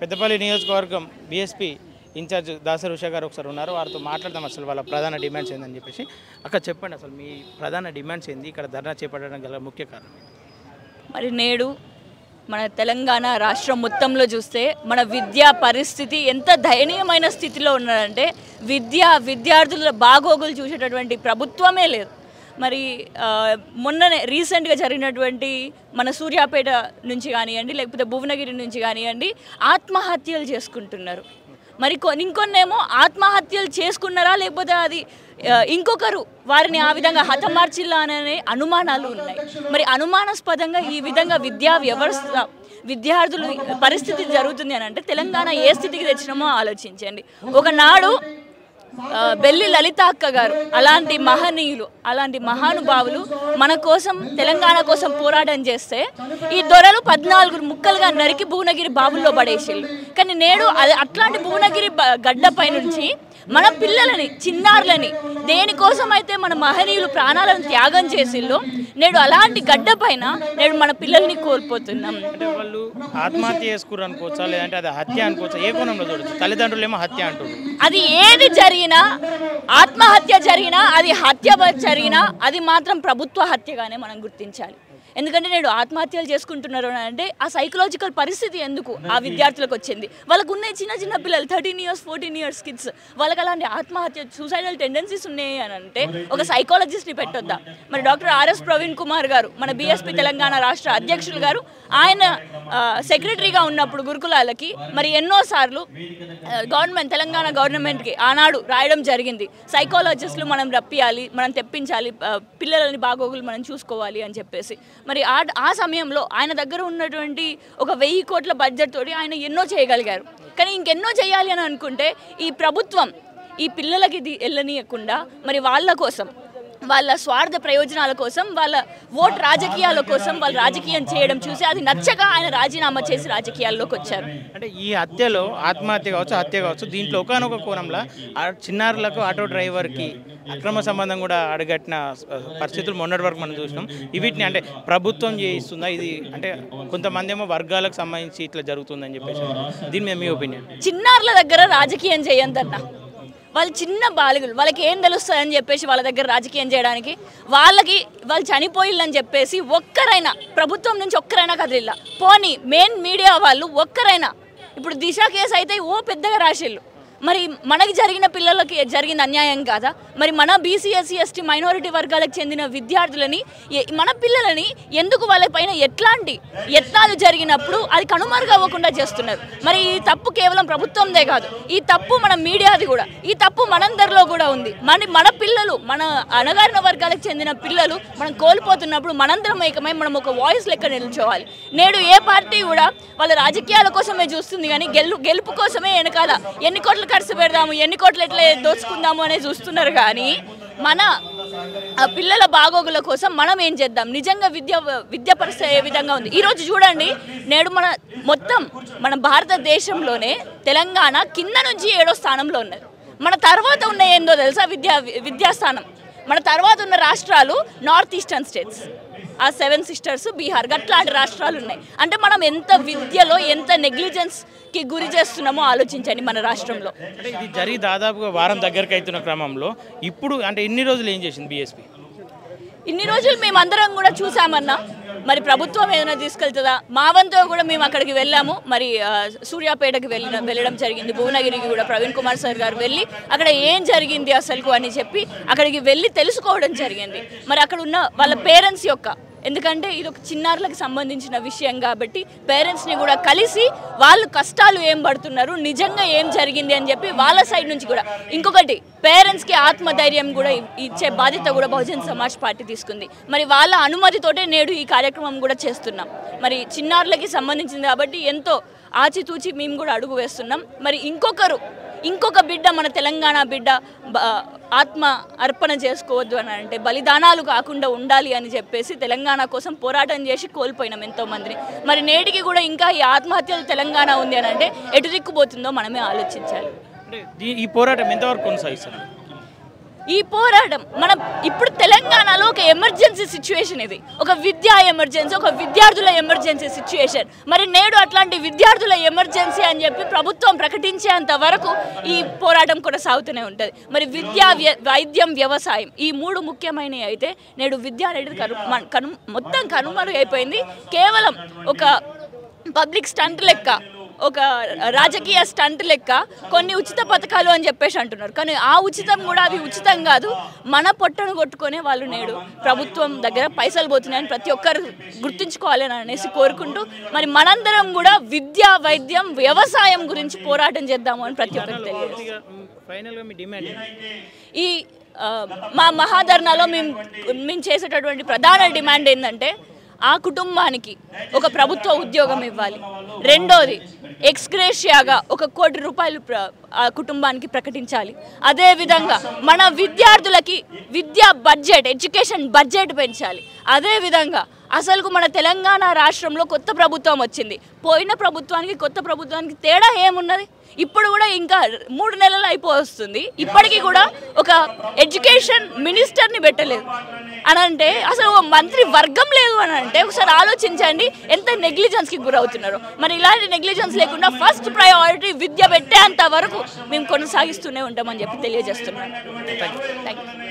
పెద్దపల్లి నియోజకవర్గం BSP incharge Dasari Usha గారు ఒకసారి ఉన్నారు. వారితో మాట్లాడదాం అసలు వాళ్ళ ప్రధాన డిమాండ్స్ ఏందని చెప్పేసి. అక్కడ చెప్పండి, అసలు మీ ప్రధాన డిమాండ్స్ ఏంది, ఇక్కడ ధర్నా చేపట్టడం గల ముఖ్య కారణం? మరి నేడు మన తెలంగాణ రాష్ట్రం మొత్తంలో చూస్తే మన విద్యా పరిస్థితి ఎంత దయనీయమైన స్థితిలో ఉన్నదంటే విద్యార్థుల బాగోగులు చూసేటటువంటి ప్రభుత్వమే లేదు. మరి మొన్ననే రీసెంట్గా జరిగినటువంటి మన సూర్యాపేట నుంచి కానివ్వండి, లేకపోతే భువనగిరి నుంచి కానివ్వండి, ఆత్మహత్యలు చేసుకుంటున్నారు. మరి ఇంకొన్నేమో ఆత్మహత్యలు చేసుకున్నారా లేకపోతే అది ఇంకొకరు వారిని ఆ విధంగా హతమార్చిల్లా అనే అనుమానాలు ఉన్నాయి. మరి అనుమానాస్పదంగా ఈ విధంగా విద్యా వ్యవస్థ విద్యార్థుల పరిస్థితి జరుగుతుంది అని అంటే తెలంగాణ ఏ స్థితికి తెచ్చినామో ఆలోచించండి. ఒకనాడు బెల్లి లలిత అక్క గారు అలాంటి మహనీయులు, అలాంటి మహానుభావులు మన కోసం తెలంగాణ కోసం పోరాటం చేస్తే ఈ దొరలు 14 ముక్కలుగా నరికి భువనగిరి బావుల్లో పడేసిళ్ళు. కానీ నేడు అట్లాంటి భువనగిరి గడ్డపై నుంచి మన పిల్లలని, చిన్నారులని దేనికోసం అయితే మన మహనీయులు ప్రాణాలను త్యాగం చేసిల్లో నేడు అలాంటి గడ్డ పైన నేడు మన పిల్లల్ని కోల్పోతున్నాం. అంటే వాళ్ళు ఆత్మహత్య చేసుకున్నారు అనుకోవచ్చా, లేదంటే అది హత్య అనుకోవచ్చా? ఏ కోణంలో చూడొచ్చు? తల్లిదండ్రులు ఏమో హత్య అంటారు. అది ఏది జరిగినా, ఆత్మహత్య జరిగినా, అది హత్య జరిగినా అది మాత్రం ప్రభుత్వ హత్యగానే మనం గుర్తించాలి. ఎందుకంటే నేడు ఆత్మహత్యలు చేసుకుంటున్నారు అంటే ఆ సైకలాజికల్ పరిస్థితి ఎందుకు ఆ విద్యార్థులకు వచ్చింది? వాళ్ళకు ఉన్న చిన్న పిల్లలు 13 years 14 years కిడ్స్, వాళ్ళకి అలాంటి ఆత్మహత్య సూసైడల్ టెండెన్సీస్ ఉన్నాయి అని అంటే ఒక సైకాలజిస్ట్ని పెట్టొద్దా? మరి డాక్టర్ ఆర్ఎస్ ప్రవీణ్ కుమార్ గారు, మన బీఎస్పీ తెలంగాణ రాష్ట్ర అధ్యక్షులు గారు, ఆయన సెక్రటరీగా ఉన్నప్పుడు గురుకులాలకి మరి ఎన్నోసార్లు తెలంగాణ గవర్నమెంట్కి ఆనాడు రాయడం జరిగింది. సైకాలజిస్టులు మనం రప్పియాలి, మనం తెప్పించాలి, పిల్లలని బాగోగులు మనం చూసుకోవాలి అని చెప్పేసి. మరి ఆ సమయంలో ఆయన దగ్గర ఉన్నటువంటి ఒక 1000 కోట్ల బడ్జెట్ తోటి ఆయన ఎన్నో చేయగలిగారు. కానీ ఇంకెన్నో చేయాలి అని అనుకుంటే ఈ ప్రభుత్వం ఈ పిల్లలకి వెళ్ళనీయకుండా మరి వాళ్ళ కోసం, వాళ్ళ స్వార్థ ప్రయోజనాల కోసం, వాళ్ళ ఓట్ రాజకీయాల కోసం వాళ్ళు రాజకీయం చేయడం చూసి అది నచ్చక ఆయన రాజీనామా చేసి రాజకీయాల్లోకి వచ్చారు. అంటే ఈ హత్యలో ఆత్మహత్య కావచ్చు, హత్య కావచ్చు, దీంట్లో ఒకనొక కోణంలో చిన్నారులకు ఆటో డ్రైవర్కి అక్రమ సంబంధం కూడా అడగట్టిన పరిస్థితులు మొన్నటి వరకు మనం చూసినాం. వీటిని అంటే ప్రభుత్వం చేయిస్తుందా ఇది? అంటే కొంతమంది ఏమో వర్గాలకు సంబంధించి ఇట్లా జరుగుతుందని చెప్పేసి, దీని మీద మీ ఒపీనియన్? చిన్నారుల దగ్గర రాజకీయం చేయొద్దన్న, వాళ్ళు చిన్న బాలికలు, వాళ్ళకి ఏం తెలుస్తుందని చెప్పేసి వాళ్ళ దగ్గర రాజకీయం చేయడానికి, వాళ్ళు చనిపోయిల్లని చెప్పేసి ఒక్కరైనా ప్రభుత్వం నుంచి ఒక్కరైనా కదిలిల్లా, పోనీ మెయిన్ మీడియా వాళ్ళు ఒక్కరైనా. ఇప్పుడు దిశ కేసు అయితే పెద్దగా రాసిళ్ళు, మరి మనకి జరిగిన పిల్లలకి జరిగిన అన్యాయం కాదా? మరి మన బీసీ ఎస్సీ ఎస్టీ మైనారిటీ వర్గాలకు చెందిన విద్యార్థులని, మన పిల్లలని ఎందుకు వాళ్ళపైన ఎట్లాంటి యత్నాలు జరిగినప్పుడు అది కనుమరుగవ్వకుండా చేస్తున్నారు? మరి ఈ తప్పు కేవలం ప్రభుత్వందే కాదు, ఈ తప్పు మన మీడియాది కూడా, ఈ తప్పు మనందరిలో కూడా ఉంది. మన పిల్లలు, మన అణగారిన వర్గాలకు చెందిన పిల్లలు మనం కోల్పోతున్నప్పుడు మనందరం ఏకమై మనం ఒక వాయిస్ లెక్క నిల్చోవాలి. నేడు ఏ పార్టీ కూడా వాళ్ళ రాజకీయాల కోసమే చూస్తుంది కానీ గెలుపు కోసమే వెనకాల ఎన్ని కోట్లు ఖర్చు పెడదాము, ఎన్ని కోట్లు ఎట్లా దోచుకుందాము అనే చూస్తున్నారు. కానీ మన పిల్లల బాగోగుల కోసం మనం ఏం చేద్దాం? నిజంగా విద్యా పరిస్థితి ఏ విధంగా ఉంది ఈరోజు చూడండి. నేడు మన భారతదేశంలోనే తెలంగాణ కింద నుంచి 7వ స్థానంలో ఉన్నది. మన తర్వాత ఉన్న ఏందో తెలుసా? విద్యాస్థానం. మన తర్వాత ఉన్న రాష్ట్రాలు నార్త్ ఈస్టర్న్ స్టేట్స్, ఆ 7 sisters, బీహార్, అట్లాంటి రాష్ట్రాలు ఉన్నాయి. అంటే మనం ఎంత విద్యలో ఎంత నెగ్లిజెన్స్కి గురి చేస్తున్నామో ఆలోచించండి మన రాష్ట్రంలో. అంటే ఇది జరిగి దాదాపుగా వారం దగ్గరికి అవుతున్న క్రమంలో ఇప్పుడు అంటే ఇన్ని రోజులు ఏం చేసింది బీఎస్పీ? ఇన్ని రోజులు మేమందరం కూడా చూసామన్నా, మరి ప్రభుత్వం ఏదైనా తీసుకెళ్తుందా? మా వంతుగా కూడా మేము అక్కడికి వెళ్ళాము. మరి సూర్యాపేటకి వెళ్ళడం జరిగింది, భువనగిరికి కూడా ప్రవీణ్ కుమార్ సార్ గారు వెళ్ళి అక్కడ ఏం జరిగింది అసలుకు అని చెప్పి అక్కడికి వెళ్ళి తెలుసుకోవడం జరిగింది. మరి అక్కడ ఉన్న వాళ్ళ పేరెంట్స్ యొక్క, ఎందుకంటే ఇది ఒక చిన్నారులకు సంబంధించిన విషయం కాబట్టి పేరెంట్స్ని కూడా కలిసి వాళ్ళు కష్టాలు ఏం పడుతున్నారు, నిజంగా ఏం జరిగింది అని చెప్పి వాళ్ళ సైడ్ నుంచి కూడా. ఇంకొకటి, పేరెంట్స్కి ఆత్మధైర్యం కూడా ఇచ్చే బాధ్యత కూడా బహుజన్ సమాజ్ పార్టీ తీసుకుంది. మరి వాళ్ళ అనుమతితోటే నేడు ఈ కార్యక్రమం కూడా చేస్తున్నాం. మరి చిన్నారులకి సంబంధించింది కాబట్టి ఎంతో ఆచితూచి మేము కూడా అడుగు వేస్తున్నాం. మరి ఇంకొక బిడ్డ, మన తెలంగాణ బిడ్డ ఆత్మ అర్పణ చేసుకోవద్దు అని అంటే, బలిదానాలు కాకుండా ఉండాలి అని చెప్పేసి తెలంగాణ కోసం పోరాటం చేసి కోల్పోయినాం ఎంతోమందిని. మరి నేటికి కూడా ఇంకా ఈ ఆత్మహత్యలు తెలంగాణ ఉంది అని అంటే ఎటు దిక్కుపోతుందో మనమే ఆలోచించాలి. ఈ పోరాటం ఎంతవరకు కొనసాగిస్తారు? ఈ పోరాటం మనం ఇప్పుడు తెలంగాణలో ఒక ఎమర్జెన్సీ సిచ్యువేషన్, ఇది ఒక విద్యా ఎమర్జెన్సీ, ఒక విద్యార్థుల ఎమర్జెన్సీ సిచ్యువేషన్. మరి నేడు అట్లాంటి విద్యార్థుల ఎమర్జెన్సీ అని చెప్పి ప్రభుత్వం ప్రకటించేంత వరకు ఈ పోరాటం కొనసాగుతూనే ఉంటుంది. మరి విద్యా, వైద్యం, వ్యవసాయం ఈ మూడు ముఖ్యమైనవి అయితే నేడు విద్య అనేది మొత్తం కనుమరుగైపోయింది. కేవలం ఒక పబ్లిక్ స్టంట్ లెక్క, ఒక రాజకీయ స్టంట్ లెక్క కొన్ని ఉచిత పథకాలు అని చెప్పేసి అంటున్నారు. కానీ ఆ ఉచితం కూడా అది ఉచితం కాదు, మన పొట్టను కొట్టుకునే వాళ్ళు నేడు ప్రభుత్వం దగ్గర పైసలు పోతున్నాయని ప్రతి ఒక్కరు గుర్తుంచుకోవాలని అనేసి కోరుకుంటూ, మరి మనందరం కూడా విద్య, వైద్యం, వ్యవసాయం గురించి పోరాటం చేద్దాము అని ప్రతి ఒక్కరికి తెలియదు. ఈ మా మహాధర్నాలో మేము చేసేటటువంటి ప్రధాన డిమాండ్ ఏంటంటే ఆ కుటుంబానికి ఒక ప్రభుత్వ ఉద్యోగం ఇవ్వాలి. రెండోది ఎక్స్గ్రేషియాగా 1 కోటి రూపాయలు ఆ కుటుంబానికి ప్రకటించాలి. అదేవిధంగా మన విద్యార్థులకి విద్యా బడ్జెట్, ఎడ్యుకేషన్ బడ్జెట్ పెంచాలి. అదేవిధంగా అసలు మన తెలంగాణ రాష్ట్రంలో కొత్త ప్రభుత్వం వచ్చింది, పోయిన ప్రభుత్వానికి కొత్త ప్రభుత్వానికి తేడా ఏమున్నది? ఇప్పుడు కూడా ఇంకా 3 నెలలు అయిపోతుంది, ఇప్పటికీ కూడా ఒక ఎడ్యుకేషన్ మినిస్టర్ని పెట్టలేదు అని అంటే, అసలు మంత్రి వర్గం లేదు అని అంటే ఒకసారి ఆలోచించండి ఎంత నెగ్లిజెన్స్కి గురవుతున్నారు. మరి ఇలాంటి నెగ్లిజెన్స్ లేకుండా ఫస్ట్ ప్రయారిటీ విద్య పెట్టేంత వరకు మేము కొనసాగిస్తూనే ఉంటామని చెప్పి తెలియజేస్తున్నాను. Thank you.